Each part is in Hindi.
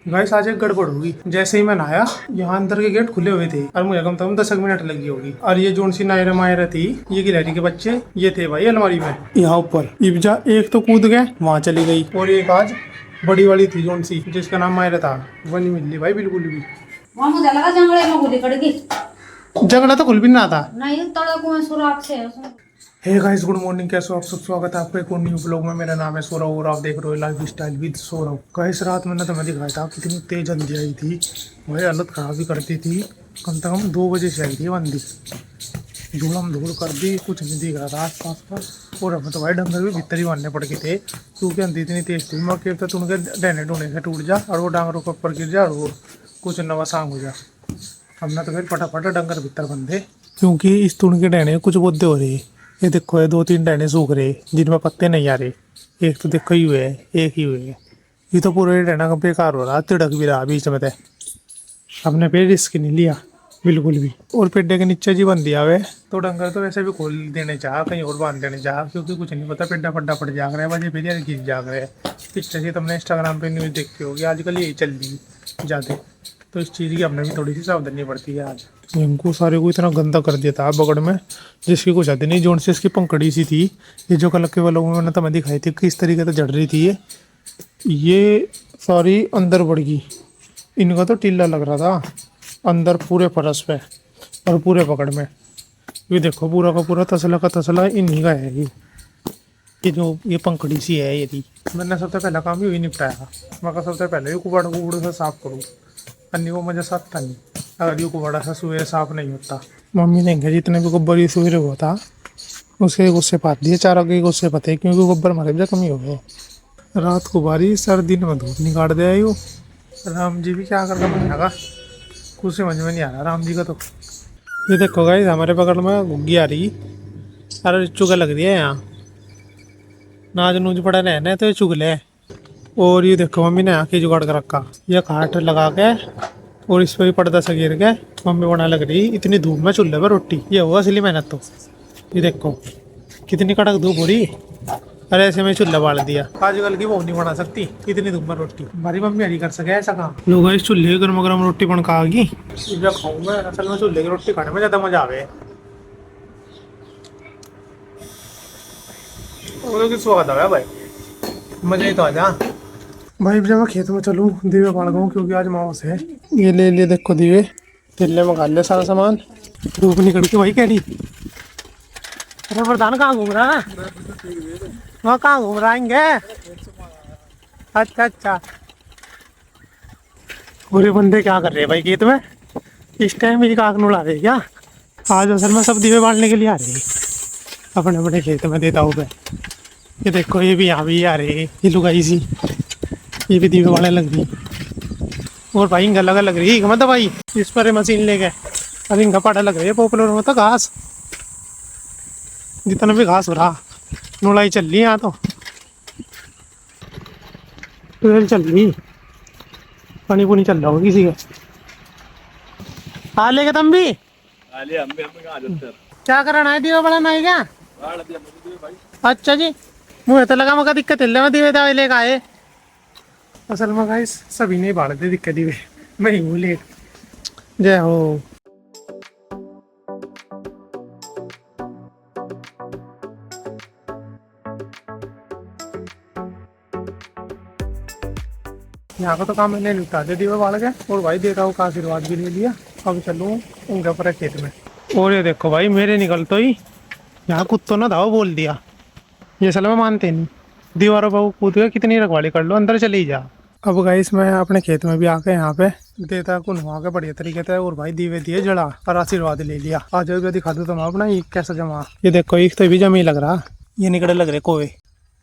गाइस आज एक गड़बड़ हुई। जैसे ही मैं नहाया, यहाँ अंदर के गेट खुले हुए थे और मुझे कम से कम 10 मिनट लगी होगी। और ये जोन सी नायरा मायरा थी, ये गिलहरी के बच्चे ये थे भाई अलमारी में यहाँ ऊपर। इब्जा एक तो कूद गए, वहां चली गई। और एक आज बड़ी वाली थी जोन सी, जिसका नाम मायरा था, वो नहीं मिल रही भाई बिल्कुल भी। मुझे लगा जंगले में गोली कट गई। जंगला तो खुल भी ना था। नहीं तड़े कुएं सुराख से उसमें। Hey guys, good morning. कैसे हो आप सब? स्वागत है आपका एक और न्यू ब्लॉग में। मेरा नाम है सौरभ और आप देख रहे हो life style with Saurabh. Guys रात मैंने तुम्हें दिखाया था कितनी तेज आंधी आई थी, वही हालत खराब ही करती थी। कम से कम 2 बजे से आई थी आंधी, धूलम धूल कर दी, कुछ नहीं दिख रहा था आस पास का। और हमें तो भाई डंगर भी भीतर ही बांधने पड़ गए थे, क्योंकि आंधी इतनी तेज थी। मौके तो उनके डहने डूने से टूट जा और वो डांगरों के ऊपर गिर जा और वो कुछ नवा सांग हो जा। हमने तो फिर फटाफट डंगर भीतर बंधे, क्योंकि इस तुण के डहने कुछ बोधे हो रहे। ये देखो, ये 2-3 डहने सूख रहे जिनमें पत्ते नहीं आ रहे। एक तो देखो ही हुए है, एक ही हुए है। ये तो पूरे डहना का बेकार हो रहा, तिड़क भी रहा बीच में। हमने फिर रिस्क नहीं लिया बिल्कुल भी, और पेड्डे के नीचे जी बंद दिया हुआ है। तो डंगर तो वैसे भी खोल देने चाह, कहीं और बांध देने चाह, क्योंकि कुछ नहीं पता पेड्डा फड्डा पड़ जाग रहा है, वजह फिर यार गिर जाग रहा है। पिछले से तुमने इंस्टाग्राम पे न्यूज़ देखी होगी, आजकल यही चल रही ज़्यादा। तो इस चीज़ की हमने भी थोड़ी सी सावधानी पड़ती है। आज इनको सारे को इतना गंदा कर दिया था बगड़ में, जिसकी कुछ हद नहीं। जोन से इसकी पंखड़ी सी थी, ये जो कल के वालों में मैंने तुम्हें दिखाई थी किस तरीके से जड़ रही थी। ये सारी अंदर बढ़ गई। इनका तो टिल्ला लग रहा था अंदर पूरे फरस पे और पूरे पकड़ में। ये देखो पूरा का पूरा तसला का तसला इन्हीं का है। ये जो ये पंखड़ी सी है, यदि मैंने सबसे पहला काम यही निपटाया। मैं कहा सबसे पहले ये कुबाड़ कुबड़ से साफ करूँ, अन्य को मजा साफ था नहीं अगर ये कुबाड़ा सा सुबह साफ नहीं होता। मम्मी ने कहा जितने भी गोबर ये सुबह हुआ था उसके गुस्से पात दिए, चारों के गुस्से पते, क्योंकि गोबर मारे भी कमी हो गए। रात को बारिश, सर्दी में धूप निकाल दिया। यू राम जी भी क्या करके बनेगा, कुछ समझ में नहीं आ रहा राम जी का। तो ये देखो गाइस, हमारे पकड़ में घुग्गी आ रही, अरे चुगा लग रही है यहाँ। नाज नूज पड़ा रहना तो ये चुगले। और ये देखो मम्मी ने आके जुगाड़ कर रखा, ये खाट लगा के और इस पर भी पर्दा सा गिर के मम्मी बना लग रही इतनी धूप में चूल्हे पर रोटी। ये हुआ असली मेहनत। तो ये देखो कितनी कड़क धूप हो रही, अरे ऐसे में चूल्हा बाल दिया। आजकल की वो नहीं बना सकती इतनी धूप में रोटी, हमारी मम्मी नहीं कर सके ऐसा काम। लोग इस चूल्हे गर्म गर्म रोटी बन खा गई। खाऊंगा असल में चूल्हे की रोटी खाने में ज्यादा मजा आवे। स्वागत है भाई, मजा ही तो आ जा भाई। जब मैं खेत में चलूँ दीवे बाढ़ गऊँ, क्योंकि आज माउस है। ये ले लिए देखो दीवे, तिल्ले में ले सारा सामान। धूप निकल के भाई कह रही। अरे प्रधान कहाँ घूम रहा है? वहाँ कहाँ घूम रहा है? अच्छा अच्छा, पूरे बंदे क्या कर रहे हैं भाई खेत में इस टाइम? मेरी काक नुड़ा रहे क्या? आज असल में सब दीवे बांटने के लिए आ रहे हैं अपने अपने खेत में। देता हूँ मैं। ये देखो ये भी यहाँ भी आ रहे, ये लुगाई सी, ये भी दीवे वाले लग रही। और भाई इनका लग रही मतलब भाई इस पर मशीन ले गए और इनका पाटा लग रही है पॉपुलर में। तो घास जितना भी घास हो रहा नुलाई चल रही है यहाँ। तो चल रही, पानी पुनी चल रहा होगा किसी का। आ लेगा तुम भी? क्या कराना है? दीवा बनाना है क्या? अच्छा जी, मुझे तो लगा मगर दिक्कत हिलने में दीवे दवाई लेकर आए। असल में गाइस सभी नहीं बाढ़ दे दिक्कत ही मैं ही हूँ लेट। जय हो। यहाँ का तो काम मैंने निपटा दे दीवा बाढ़ के, और भाई देता हूँ का आशीर्वाद भी ले लिया। अब चलूँ उनके ऊपर खेत में। और ये देखो भाई मेरे निकल तो ही यहाँ कुत्तों ना धाओ बोल दिया। ये सल में मानते नहीं, दीवारों पर कूद के कितनी रखवाली कर लो, अंदर चले ही जा। अब गाइस मैं अपने खेत में भी आके यहाँ पे देता को नहा के बढ़िया तरीके से, और भाई दीवे दिए जड़ा और आशीर्वाद ले लिया। आज भी दिखा दो तुम अपना ये कैसा जमा। ये देखो एक तो भी जमी लग रहा, ये निकले लग रहे कोवे,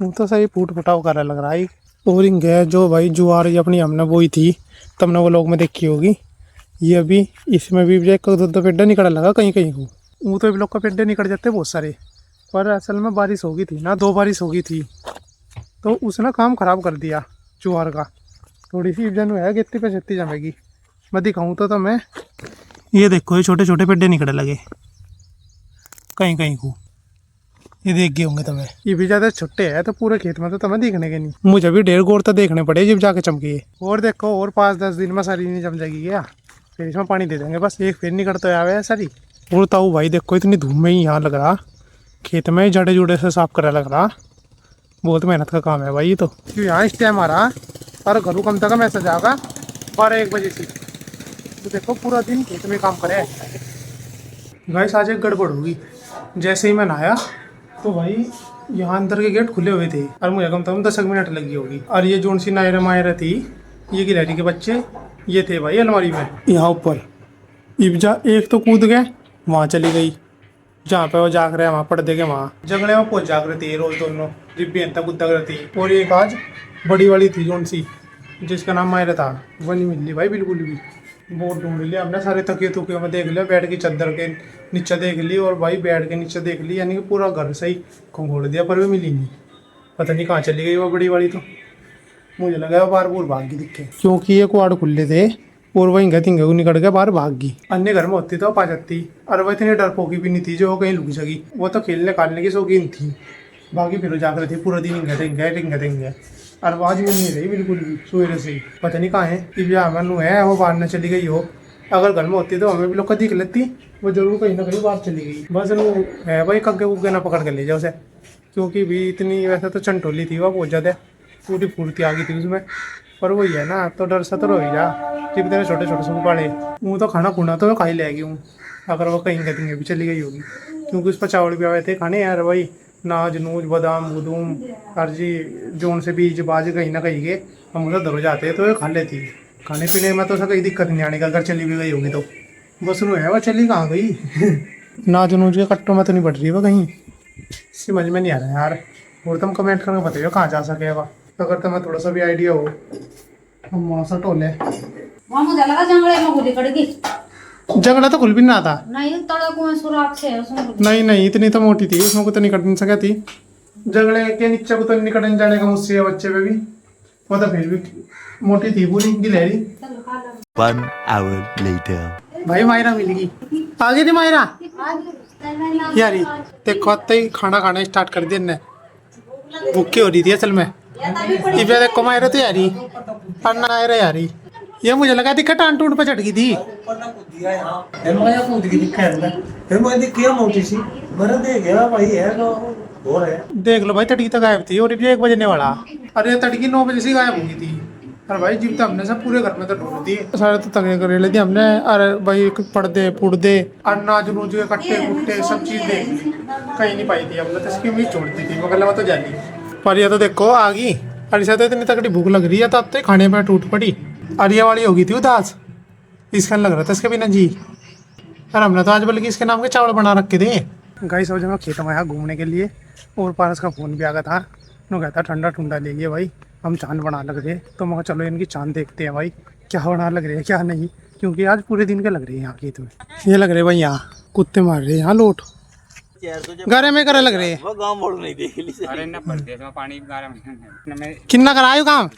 वो तो सही फूट फुटाव कर लग रहा है। और इनके जो भाई जुआर ये अपनी हमने बोई थी, तुमने वो लोग में देखी होगी। ये अभी इसमें भी एक दो पेड्डे निकल लगा कहीं कहीं को, वो तो लोग का पेड्डे निकल जाते बहुत सारे। पर असल में बारिश हो गई थी ना, 2 बारिश हो गई थी, तो उसने काम खराब कर दिया जुआर का। थोड़ी सी इब्जन है कि इतनी पे छत्ती जमेगी। मैं दिखाऊँ तो मैं, ये देखो ये छोटे छोटे पेड्डे निकले लगे कहीं कहीं को। ये देख गए होंगे तुम्हें, ये भी ज्यादा छोटे है तो पूरे खेत में तो तुम्हें दिखने के नहीं, मुझे भी ढेर गोर तो देखने पड़े जब जाके चमकी है। और देखो और 5-10 दिन में सारी नहीं जम जाएगी क्या, फिर इसमें पानी दे देंगे बस, एक फिर नहीं करते आवे है सारी। और ताऊ भाई देखो इतनी धूम में ही यहाँ लग रहा, खेत में जड़े जुड़े से साफ करा लग रहा, बहुत मेहनत का काम है भाई ये तो। क्यों यहाँ इस टाइम आ रहा और घरों कम तक मैसेज आएगा 12-1 बजे से, तो देखो पूरा दिन खेत में काम करे। गाइस आज एक गड़बड़ होगी, जैसे ही मैं नहाया तो भाई यहाँ अंदर के गेट खुले हुए थे और मुझे कम से कम 10 मिनट लगी होगी। और ये जोन सी नायरा मायरा थी, ये गिलहरी के बच्चे ये थे भाई अलमारी में यहाँ ऊपर। इब्जा एक तो कूद गए, वहाँ चली गई जहाँ पे वो जाग रहे हैं, वहाँ पर्दे के वहाँ जंगले में पहुँच जाग रही थी रोज दोनों, रिब्बी अंता कूदा करती। और एक आज बड़ी वाली थी जोन सी जिसका नाम मायरा था, वो नहीं मिल रही भाई बिल्कुल भी। बहुत ढूंढ लिया हमने, सारे तकिए तुकिए में देख लिया, बेड की चादर के नीचे देख ली और भाई बेड के नीचे देख ली, यानी कि पूरा घर से ही घोल दिया पर भी मिली नहीं। पता नहीं कहाँ चली गई वो बड़ी वाली, तो मुझे लगा बाहर बूर भाग गई दिखे, क्योंकि ये क्वाड खुले थे और वहीं गए थिंगे निकल के बाहर भाग गई। अन्य घर में होती तो पा जाती, और वह इतनी डरपोकी भी नहीं थी जो कहीं लुक सकी, वो तो खेलने खालने की शौकीन थी, बाकी फिर जाग रहे थे पूरा दिन हिंगे और आवाज भी नहीं रही बिल्कुल भी सवेरे से ही, पता नहीं कहाँ है। इब्जा मनु है वो बाहर न चली गई हो, अगर घर में होती तो हमें भी लोग दिख लेती, वो जरूर कहीं ना कहीं बाहर चली गई। बस वो है भाई कग्गे उग्गे ना पकड़ के ले जाओ उसे, क्योंकि भी इतनी वैसे तो चंटोली थी वह बहुत ज़्यादा, टूटी फूटती आ गई थी उसमें। पर वही है ना, तो डर सा तो रही जा, जब तेरे छोटे छोटे से पाले वो तो खाना खुना तो मैं खा ही लेगी हूँ, अगर वो कहीं कहीं भी चली गई होगी, क्योंकि उस पर चावल भी आए थे खाने यार भाई, नाज नूज बादाम बुदूम हर जी जोन से बीज बाज कहीं ना कहीं के हम उधर दरो जाते तो ये खा लेती। खाने पीने में तो ऐसा कोई दिक्कत नहीं आने का, अगर चली भी गई होगी तो बस रू है वह चली कहाँ गई नाज नूज के कट्टों में तो नहीं बढ़ रही वह कहीं, समझ में नहीं आ रहा यार। और तुम कमेंट करके बताइए कहाँ जा सकेगा, अगर तुम्हें थोड़ा सा भी आइडिया हो हम वहाँ से टोले। वहाँ मुझे लगा जंगले में गोली कड़गी, जंगला तो खुल भी ना था, नहीं तड़ा कुआं सुराख से है उसमें। नहीं इतनी तो मोटी थी उसमें को तो निकल नहीं सका थी, जंगले के नीचे को तो निकल जाने का मुझसे बच्चे पे भी, वो तो फिर भी मोटी थी पूरी गिलहरी। 1 hour later. भाई मायरा मिल गई, आ गई थी मायरा यारी, देखो आते ही खाना खाना स्टार्ट कर दिया ने, भूखी हो रही थी असल में। इब्जा देखो मायरा तो यारी और नायरा यारी, ये मुझे लगा दिखा टान टूट पे चढ़ गई थी। देख लो भाई तड़की तो गायब थी और ये 1 बजने वाला, अरे तड़की 9 बजे से गायब हो गई थी। अरे भाई जिब तो हमने सब पूरे घर में तो ढूंढ दी, सारे तो तगड़े कर लेते हमने। अरे भाई पर्दे पुर्दे अनाज नूज के कट्टे कुट्टे सब चीज देख ली, कहीं नहीं पाई थी हमने, तो इसकी उम्मीद छोड़ दी थी मगर तो जाली। पर ये तो देखो आ गई, अरे इसे तो इतनी तगड़ी भूख लग रही है तो अब तो खाने पर टूट पड़ी। अरिया वाली होगी थी उदास, इसका लग रहा था इसके बिना जी। और हमने तो आज बल्कि इसके नाम के चावल बना रखे थे। गाइस जब मैं खेत में आया घूमने के लिए और पारस का फ़ोन भी आ गया था, नो कहता ठंडा ठंडा ले लिए भाई, हम चांद बना लग रहे, तो मैं चलो इनकी चांद देखते हैं भाई क्या बना लग रहे हैं क्या नहीं, क्योंकि आज पूरे दिन के लग रहे हैं यहाँ खेत में। ये लग रहे भाई यहाँ कुत्ते मार रहे हैं यहाँ लोट गारे में करे लग रहे हैं, किन्ना करायो काम।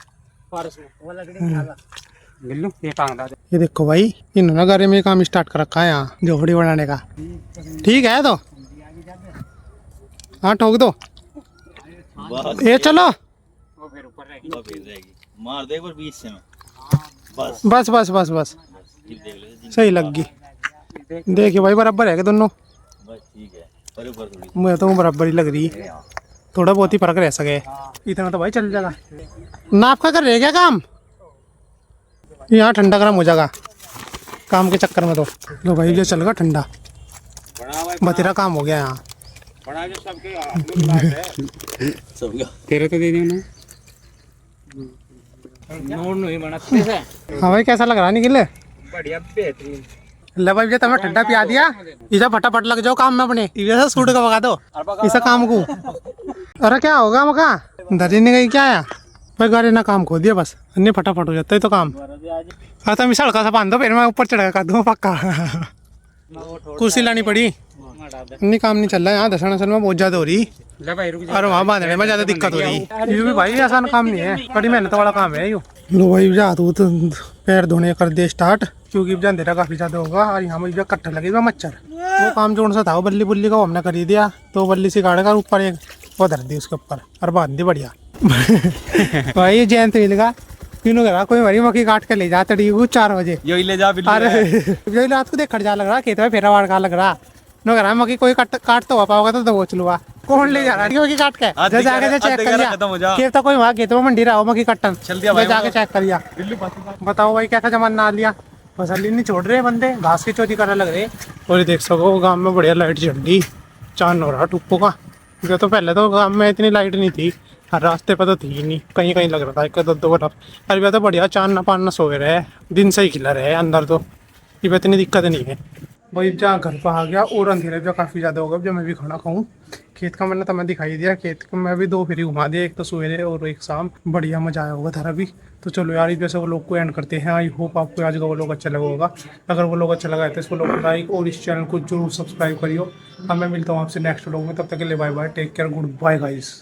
ये देखो भाई इन्होंने गारे में काम स्टार्ट कर रखा है यहाँ झोपड़ी बनाने का, ठीक है तो हाँ ठोक दो ये चलो मार दे पर बीच से बस बस बस बस सही लग गई। देखिए भाई बराबर है कि दोनों, ठीक है मुझे तो बराबर ही लग रही, थोड़ा बहुत ही फर्क रह सके, इतना तो भाई चल जाएगा। नाप का कर रहे क्या काम, यहाँ ठंडा गर्म हो जाएगा काम के चक्कर में, तो भाई ये चल गया ठंडा बतेरा काम हो गया यहाँ। तेरे तो दे देना हाँ भाई कैसा लग रहा निकले, बढ़िया बेहतरीन। ले भाई तुम्हें ठंडा पिया दिया, इसे फटाफट लग जाओ काम में अपने, इसे सूट का भगा दो इसे काम को। अरे क्या होगा मका धरी नहीं गई क्या आया भाई, गाड़ी ना काम खो दिया बस, नहीं फटाफट हो जाता है तो काम। हाँ तो मिसाल का सा बांध दो फिर मैं ऊपर चढ़ा कर दूँ पक्का। कुर्सी लानी पड़ी, नहीं काम नहीं चल रहा है यहाँ, धसन असल में बहुत ज्यादा हो रही और वहाँ बांधने में ज्यादा दिक्कत हो रही। ये भी भाई आसान काम नहीं है, बड़ी मेहनत वाला काम है यो। लो भाई जा तू तो पैर धोने कर दे स्टार्ट, क्योंकि अंधेरा काफी ज्यादा होगा और यहाँ मुझे कट्टा लगेगा मच्छर, वो काम जोड़ सा था, वो बल्ली बुल्ली का वो हमने खरीद दिया, तो बल्ली से गाड़ कर ऊपर एक वो धर दी उसके ऊपर और बांध दी बढ़िया। भाई ये जयंत मिल का तीनों करा कोई मरी मक्की काट के ले जा तड़ी 4 बजे। यही ले जा बिल्ली। अरे यही रात को देख खड़ जा लग रहा खेत में फेरा वाड़ का लग रहा नो करा मक्की कोई काट तो हो पाओगा तो वो चलुआ कौन ले जा रहा है मक्की काट के जा जाके चेक कर लिया खेत कोई वहाँ खेत में मंडी रहा हो मक्की कट्टन चल दिया भाई जाके चेक कर लिया। बताओ भाई कैसा जमाना आ लिया, फसल ही नहीं छोड़ रहे बंदे, घास की चोरी करने लग रहे। और ये देख सको गाँव में बढ़िया लाइट जल रही, चांद हो रहा टुप्पो का। जो तो पहले तो गाँव में इतनी लाइट नहीं थी, हर रास्ते पर तो थी ही नहीं, कहीं कहीं लग रहा था एक दो बल्ब। अरे तो बढ़िया चांद ना पान ना सोए रहे, दिन से ही खिला रहे अंदर, तो ये इतनी दिक्कत नहीं है भाई। जहाँ घर पर आ गया और अंधेरे जो काफ़ी ज़्यादा होगा, जब मैं भी खाना खाऊँ। खेत का मैंने तुम्हें दिखाई दिया, खेत को मैं भी 2 फेरी घुमा दिया, एक तो सवेरे और एक शाम। बढ़िया मजा आया होगा थारा भी। तो चलो यार जैसे वो लोग को एंड करते हैं। आई होप आपको आज का वो लोग अच्छा लगा होगा। अगर वो लोग अच्छा लगा है तो इसको लोग लाइक और इस चैनल को जरूर सब्सक्राइब करियो। अब मैं मिलता हूँ आपसे नेक्स्ट व्लॉग में, तब तक के लिए bye bye, take care, goodbye guys.